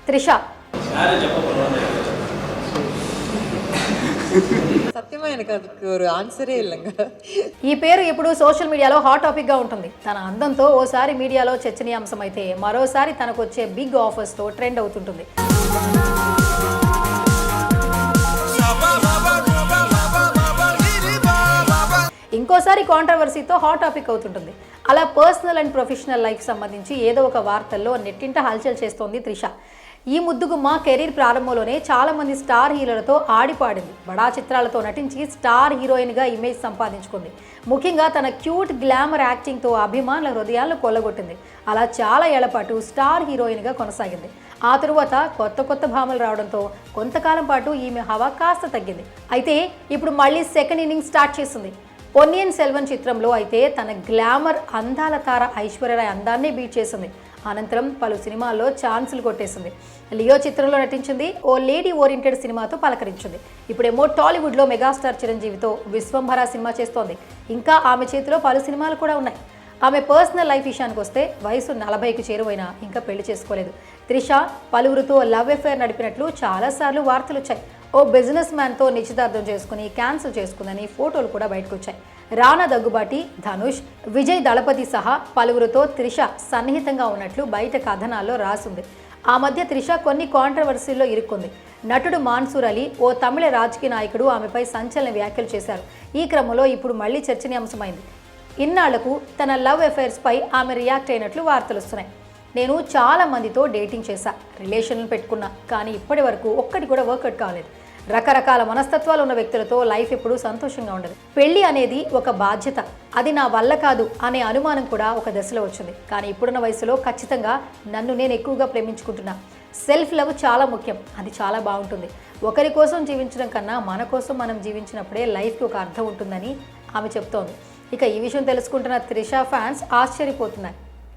త్రిష. சத்தியமாக அதுக்கு ஒரு ஆன்சரே இல்லைங்க. ఈ పేరు ఇప్పుడు సోషల్ మీడియాలో హాట్ టాపిక్గా ఉంటుంది. తన అందంతో ఓసారి మీడియాలో చర్చనీయాంశం అయితే మరోసారి తనకు వచ్చే బిగ్ ఆఫర్స్తో ట్రెండ్ అవుతుంటుంది. ఇంకోసారి కాంట్రవర్సీతో హాట్ టాపిక్ అవుతుంటుంది. అలా పర్సనల్ అండ్ ప్రొఫెషనల్ లైఫ్ సంబంధించి ఏదో ఒక వార్తల్లో నెట్టింట హల్చల్ చేస్తోంది త్రిష. ఈ ముద్దుగుమ్మ కెరీర్ ప్రారంభంలోనే చాలా మంది స్టార్ హీరోలతో ఆడిపాడింది. బడా చిత్రాలతో నటించి స్టార్ హీరోయిన్గా ఇమేజ్ సంపాదించుకుంది. ముఖ్యంగా తన క్యూట్ గ్లామర్ యాక్టింగ్తో అభిమానుల హృదయాలను కొల్లగొట్టింది. అలా చాలా ఏళ్ల పాటు స్టార్ హీరోయిన్గా కొనసాగింది. ఆ తరువాత కొత్త భామలు రావడంతో కొంతకాలం పాటు ఈమె హవా కాస్త తగ్గింది. అయితే ఇప్పుడు మళ్ళీ సెకండ్ ఇన్నింగ్ స్టార్ట్ చేసింది. పొన్నియిన్ సెల్వన్ చిత్రంలో అయితే తన గ్లామర్ అందాల తార ఐశ్వర్యరాయ్ అందాన్ని బీట్ చేసింది. అనంతరం పలు సినిమాల్లో ఛాన్సులు కొట్టేసింది. లియో చిత్రంలో నటించింది. ఓ లేడీ ఓరియంటెడ్ సినిమాతో పలకరించింది. ఇప్పుడేమో టాలీవుడ్లో మెగాస్టార్ చిరంజీవితో విశ్వంభర సినిమా చేస్తోంది. ఇంకా ఆమె చేతిలో పలు సినిమాలు కూడా ఉన్నాయి. ఆమె పర్సనల్ లైఫ్ విషయానికి వస్తే వయసు 40కి చేరువైనా ఇంకా పెళ్లి చేసుకోలేదు. త్రిష పలువురితో లవ్ అఫేర్ నడిపినట్లు చాలాసార్లు వార్తలు వచ్చాయి. ఓ బిజినెస్ మ్యాన్తో నిశ్చితార్థం చేసుకుని క్యాన్సిల్ చేసుకుందని ఫోటోలు కూడా బయటకు వచ్చాయి. రానా దగ్గుబాటి, ధనుష్, విజయ్ దళపతి సహా పలువురితో త్రిష సన్నిహితంగా ఉన్నట్లు బయట కథనాల్లో రాసుంది. ఆ మధ్య త్రిష కొన్ని కాంట్రవర్సీల్లో ఇరుక్కుంది. నటుడు మాన్సూర్ అలీ, ఓ తమిళ రాజకీయ నాయకుడు ఆమెపై సంచలన వ్యాఖ్యలు చేశారు. ఈ క్రమంలో ఇప్పుడు మళ్లీ చర్చనీయాంశమైంది. ఇన్నాళ్లకు తన లవ్ అఫైర్స్పై ఆమె రియాక్ట్ అయినట్లు వార్తలు వస్తున్నాయి. నేను చాలా మందితో డేటింగ్ చేశా, రిలేషన్లు పెట్టుకున్నా, కానీ ఇప్పటి వరకు ఒక్కటి కూడా వర్కౌట్ కాలేదు. రకరకాల మనస్తత్వాలు ఉన్న వ్యక్తులతో లైఫ్ ఎప్పుడూ సంతోషంగా ఉండదు. పెళ్లి అనేది ఒక బాధ్యత, అది నా వల్ల కాదు అనే అనుమానం కూడా ఒక దశలో వచ్చింది. కానీ ఇప్పుడున్న వయసులో ఖచ్చితంగా నన్ను నేను ఎక్కువగా ప్రేమించుకుంటున్నా. సెల్ఫ్ లవ్ చాలా ముఖ్యం, అది చాలా బాగుంటుంది. ఒకరి కోసం జీవించడం కన్నా మన కోసం మనం జీవించినప్పుడే లైఫ్కి ఒక అర్థం ఉంటుందని ఆమె చెప్తోంది. ఇక ఈ విషయం తెలుసుకుంటున్న త్రిష ఫ్యాన్స్ ఆశ్చర్యపోతున్నారు.